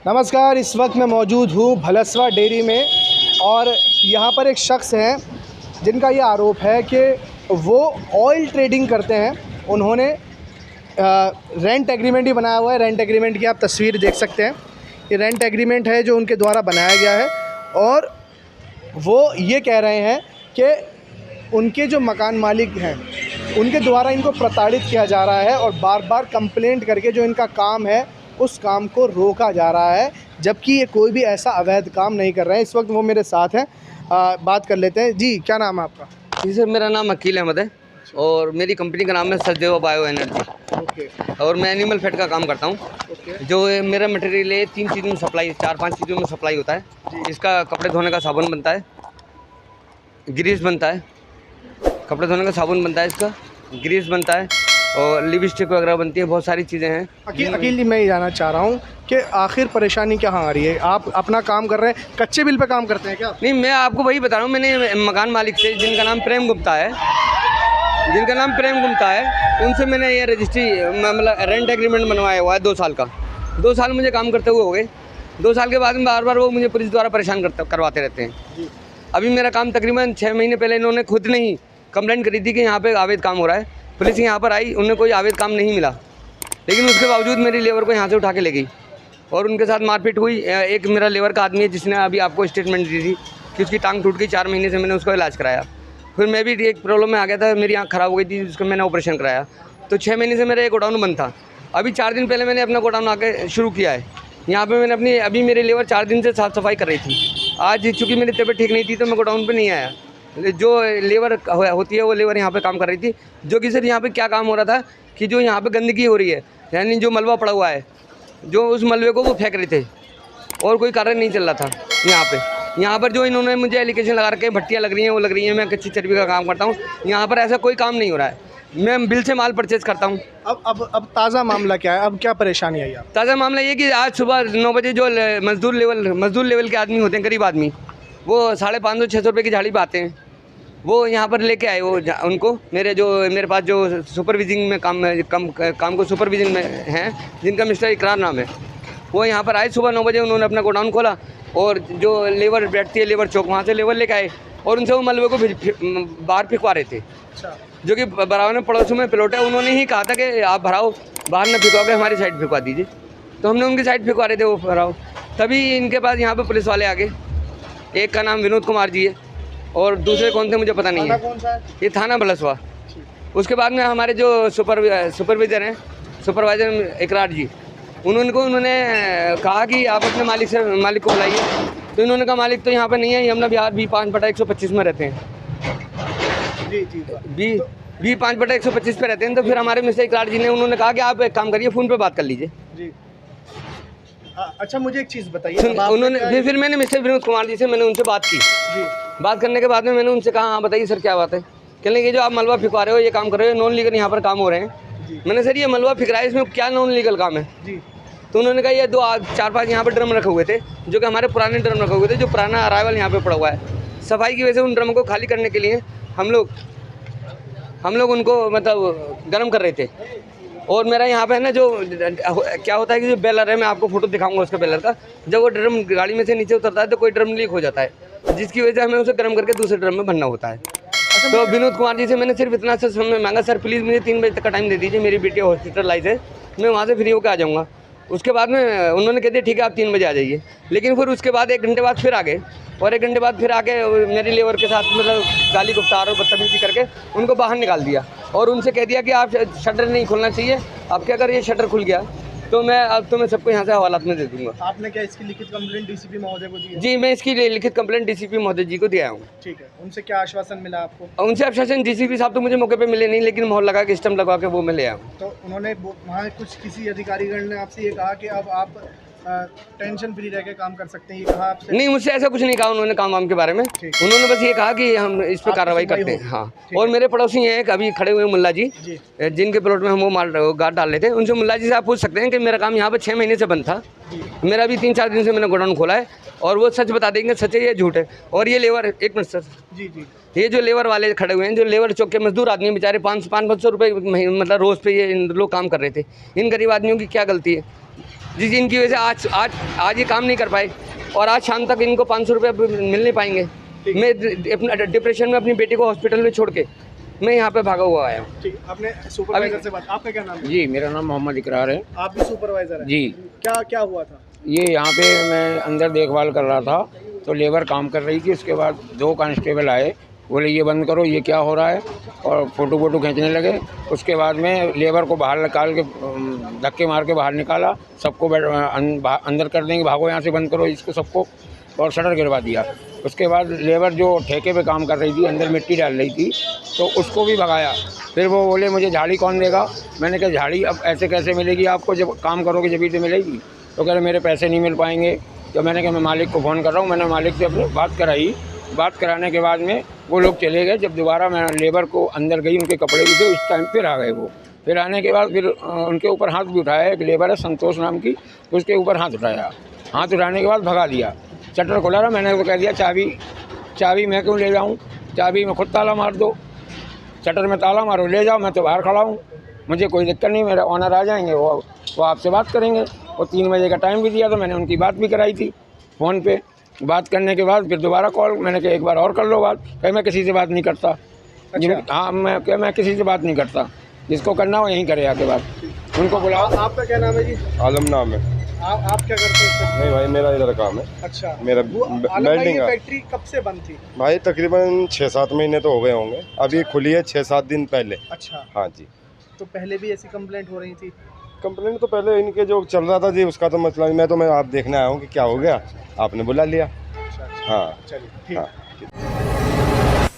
नमस्कार। इस वक्त मैं मौजूद हूँ भलसवा डेयरी में और यहाँ पर एक शख्स हैं जिनका ये आरोप है कि वो ऑयल ट्रेडिंग करते हैं। उन्होंने रेंट एग्रीमेंट ही बनाया हुआ है। रेंट एग्रीमेंट की आप तस्वीर देख सकते हैं। ये रेंट एग्रीमेंट है जो उनके द्वारा बनाया गया है और वो ये कह रहे हैं कि उनके जो मकान मालिक हैं उनके द्वारा इनको प्रताड़ित किया जा रहा है और बार बार कंप्लेंट करके जो इनका काम है उस काम को रोका जा रहा है, जबकि ये कोई भी ऐसा अवैध काम नहीं कर रहे हैं। इस वक्त वो मेरे साथ हैं, बात कर लेते हैं। जी, क्या नाम है आपका? जी सर, मेरा नाम अकील अहमद है और मेरी कंपनी का नाम है सचदेवा बायो एनर्जी। ओके। और मैं एनिमल फैट का काम करता हूँ। ओके। जो मेरा मटेरियल है 3 चीज़ों में सप्लाई, 4-5 चीज़ों में सप्लाई होता है। इसका कपड़े धोने का साबुन बनता है, ग्रीस बनता है, कपड़े धोने का साबुन बनता है, इसका ग्रीस बनता है और लिपस्टिक वगैरह बनती है। बहुत सारी चीज़ें हैं। अकील जी, मैं ये जानना चाह रहा हूँ कि आखिर परेशानी कहाँ आ रही है? आप अपना काम कर रहे हैं, कच्चे बिल पे काम करते हैं क्या? नहीं, मैं आपको वही बता रहा हूँ। मैंने मकान मालिक से, जिनका नाम प्रेम गुप्ता है, उनसे मैंने ये रजिस्ट्री मतलब रेंट एग्रीमेंट बनवाया हुआ है 2 साल का। 2 साल मुझे काम करते हुए हो गए। 2 साल के बाद में बार बार वो मुझे पुलिस द्वारा परेशान करवाते रहते हैं। अभी मेरा काम तकरीबन 6 महीने पहले इन्होंने खुद ने ही कंप्लेंट करी थी कि यहाँ पे अवैध काम हो रहा है। पुलिस यहाँ पर आई, उन्हें कोई अवैध काम नहीं मिला, लेकिन उसके बावजूद मेरी लेबर को यहाँ से उठा के ले गई और उनके साथ मारपीट हुई। एक मेरा लेबर का आदमी है जिसने अभी आपको स्टेटमेंट दी थी कि उसकी टांग टूट गई। 4 महीने से मैंने उसका इलाज कराया। फिर मैं भी एक प्रॉब्लम में आ गया था, मेरी आँख ख़राब हो गई थी, उसका मैंने ऑपरेशन कराया। तो 6 महीने से मेरा एक गोडाउन बंद था। अभी 4 दिन पहले मैंने अपना गोडाउन आके शुरू किया है। यहाँ पे मैंने अभी मेरी लेबर 4 दिन से साफ़ सफाई कर रही थी। आज चूँकि मेरी तबीयत ठीक नहीं थी तो मैं गोडाउन पे नहीं आया। जो लेबर होती है वो लेबर यहाँ पे काम कर रही थी। जो कि सर यहाँ पे क्या काम हो रहा था कि जो यहाँ पे गंदगी हो रही है, यानी जो मलबा पड़ा हुआ है, जो उस मलबे को वो फेंक रहे थे और कोई कार्य नहीं चल रहा था यहाँ पे। यहाँ पर जो इन्होंने मुझे एलिगेशन लगा रखे, भट्टियाँ लग रही हैं, वो लग रही हैं, मैं कच्ची चर्बी का काम करता हूँ। यहाँ पर ऐसा कोई काम नहीं हो रहा है। मैं बिल से माल परचेज करता हूँ। अब ताज़ा मामला क्या है? अब क्या परेशानी आई आप? ताज़ा मामला ये कि आज सुबह 9 बजे जो मजदूर लेवल के आदमी होते हैं, गरीब आदमी, वो 550-600 रुपये की झाड़ी पे आते हैं। वो यहाँ पर लेके आए, वो उनको मेरे पास जो सुपरविजिंग में काम को सुपरविजन में हैं, जिनका मिस्टर इकरार नाम है, वो यहाँ पर आए सुबह 9 बजे। उन्होंने अपना गोडाउन खोला और जो लेबर बैठती है लेबर चौक, वहाँ से लेबर लेके आए और उनसे वो मलबे को बाहर फिकवा रहे थे। अच्छा। जो कि बराबर में पड़ोसों में प्लॉट है, उन्होंने ही कहा था कि आप भराओ, बाहर न फिकवा के हमारी साइड फिकवा दीजिए। तो हमने उनकी साइड फिकवा रहे थे, वो भराओ। तभी इनके पास यहाँ पर पुलिस वाले आ गए। एक का नाम विनोद कुमार जी है और दूसरे कौन थे मुझे पता नहीं है। कौन सा है? ये थाना भलसवा। उसके बाद में हमारे जो सुपरवाइज़र हैं, सुपरवाइज़र इकरार जी, उन्होंने कहा कि आप अपने मालिक को बुलाइए। तो इन्होंने कहा मालिक तो यहाँ पे नहीं है, यमुना विहार B5/125 में रहते हैं। जी। B5/125 पे रहते हैं। तो फिर हमारे मिस्टर इकरार जी ने उन्होंने कहा कि आप एक काम करिए, फ़ोन पे बात कर लीजिए। जी। अच्छा, मुझे एक चीज़ बताइए। उन्होंने फिर मैंने मिस्टर विनोद कुमार जी से मैंने उनसे बात की। जी। बात करने के बाद में मैंने उनसे कहा, हाँ बताइए सर क्या बात है। कहने लगे जो आप मलबा फिकवा रहे हो, ये काम कर रहे हो, नॉन लीगल यहाँ पर काम हो रहे हैं। मैंने सर ये मलबा फिक रहा है, इसमें क्या नॉन लीगल काम है? जी। तो उन्होंने कहा ये 4-5 यहाँ पर ड्रम रखे हुए थे, जो कि हमारे पुराने ड्रम रखे हुए थे, जो पुराना अराइवल यहाँ पे पड़ा हुआ है। सफाई की वजह से उन ड्रम को खाली करने के लिए हम लोग उनको मतलब गर्म कर रहे थे। और मेरा यहाँ पे है ना, जो क्या होता है कि जो बेलर है, मैं आपको फोटो दिखाऊंगा उसके बेलर का, जब वो ड्रम गाड़ी में से नीचे उतरता है तो कोई ड्रम लीक हो जाता है, जिसकी वजह से हमें उसे गर्म करके दूसरे ड्रम में भरना होता है। तो विनोद कुमार जी से मैंने सिर्फ इतना सा समय मांगा, सर प्लीज़ मुझे 3 बजे तक का टाइम दे दीजिए, मेरी बेटी हॉस्पिटलाइज है, मैं वहाँ से फ्री होकर आ जाऊँगा। उसके बाद में उन्होंने कह दिया ठीक है आप 3 बजे आ जाइए। लेकिन फिर उसके बाद 1 घंटे बाद फिर आ गए और 1 घंटे बाद फिर आके मेरी लेबर के साथ मतलब गाली गुफ्तार और बदतमीजी करके उनको बाहर निकाल दिया और उनसे कह दिया कि आप शटर नहीं खोलना चाहिए, आपके अगर ये शटर खुल गया तो मैं सबको यहाँ से हवालात में दे दूँगा। आपने क्या इसकी लिखित कंप्लेंट डीसीपी महोदय को दी है? जी, मैं इसकी लिखित कंप्लेंट डीसीपी महोदय जी को दिया हूँ। ठीक है। उनसे क्या आश्वासन मिला आपको? उनसे आश्वासन, डीसीपी साहब तो मुझे मौके पे मिले नहीं, लेकिन मोहर लगा के स्टम्प लगवा के वो मैं ले आया हूँ। तो उन्होंने वहाँ किसी अधिकारीगण ने आपसे ये कहा कि अब आप टेंशन फ्री रह के काम कर सकते हैं, ये कहा आपसे? नहीं, मुझसे ऐसा कुछ नहीं कहा उन्होंने काम वाम के बारे में। उन्होंने बस ये कहा कि हम इस पर कार्रवाई करते हैं। हाँ, और मेरे पड़ोसी हैं एक अभी खड़े हुए मुल्ला जी, जिनके प्लॉट में हम वो गार्ड डाल लेते हैं, उनसे मुल्ला जी से आप पूछ सकते हैं कि मेरा काम यहाँ पर 6 महीने से बंद था। मेरा अभी 3-4 दिन से मैंने गोडाउन खोला है और वो सच बता देंगे सच है या झूठ है। और ये लेबर, एक मिनट सर, जी, ये जो लेबर वाले खड़े हुए हैं, जो लेबर चौक के मजदूर आदमी बेचारे 500-500 रुपये मतलब रोज़ पे ये इन लोग काम कर रहे थे। इन गरीब आदमियों की क्या गलती है? जिस इनकी वजह से आज ये काम नहीं कर पाए और आज शाम तक इनको 500 रुपये मिल नहीं पाएंगे। मैं अपना डिप्रेशन में अपनी बेटी को हॉस्पिटल में छोड़ के मैं यहाँ पे भागा हुआ आया हूँ। ठीक, आपने सुपरवाइजर से बात, आपका क्या नाम है? जी, मेरा नाम मोहम्मद इकरार है। आप भी सुपरवाइजर हैं? जी। क्या क्या हुआ था? ये यहाँ पे मैं अंदर देखभाल कर रहा था तो लेबर काम कर रही थी। उसके बाद 2 कांस्टेबल आए, बोले ये बंद करो, ये क्या हो रहा है, और फ़ोटो वोटो खींचने लगे। उसके बाद में लेबर को बाहर निकाल के धक्के मार के बाहर निकाला, सबको अंदर कर देंगे, भागो यहाँ से, बंद करो इसको सबको, और शटर गिरवा दिया। उसके बाद लेबर जो ठेके पे काम कर रही थी, अंदर मिट्टी डाल रही थी, तो उसको भी भगाया। फिर वो बोले मुझे झाड़ी कौन देगा? मैंने कहा झाड़ी अब ऐसे कैसे मिलेगी आपको, जब काम करोगे जब तो मिलेगी। तो कह रहे मेरे पैसे नहीं मिल पाएंगे। तो मैंने कहा मैं मालिक को फ़ोन कर रहा हूँ। मैंने मालिक से अपने बात कराई। बात कराने के बाद में वो लोग चले गए। जब दोबारा मैं लेबर को अंदर गई, उनके कपड़े भी थे, उस टाइम फिर आ गए वो। फिर आने के बाद फिर उनके ऊपर हाथ भी उठाया। एक लेबर है संतोष नाम की, उसके ऊपर हाथ उठाया। हाथ उठाने के बाद भगा दिया। शटर खोला रहा, मैंने वो कह दिया चाबी मैं क्यों ले जाऊँ, चाबी में खुद ताला मार दो, शटर में ताला मारो, ले जाओ, मैं तो बाहर खड़ा हूँ, मुझे कोई दिक्कत नहीं, मेरे ऑनर आ जाएंगे, वो आपसे बात करेंगे। और 3 बजे का टाइम भी दिया, तो मैंने उनकी बात भी कराई थी फ़ोन पे। बात करने के बाद फिर दोबारा कॉल, मैंने कहा एक बार और कर लो बात। कहीं मैं किसी से बात नहीं करता। अच्छा। हाँ, मैं किसी से बात नहीं करता, जिसको करना हो यहीं करे आके बात। उनको बुलाओ। आपका क्या नाम है जी? आलम नाम है। आप क्या करते हैं? नहीं भाई, मेरा इधर काम है। अच्छा, मेरा वेल्डिंग का। फैक्ट्री कब से बंद थी? भाई तकरीबन 6-7 महीने तो हो गए होंगे, अभी खुली है 6-7 दिन पहले। अच्छा, हाँ जी। तो पहले भी ऐसी कंप्लेंट हो रही थी? कंप्लेंट तो पहले इनके जो चल रहा था जी, उसका तो मतलब मैं आप देखने आया हूँ कि क्या हो गया, आपने बुला लिया। अच्छा, हाँ चलिए ठीक। हाँ।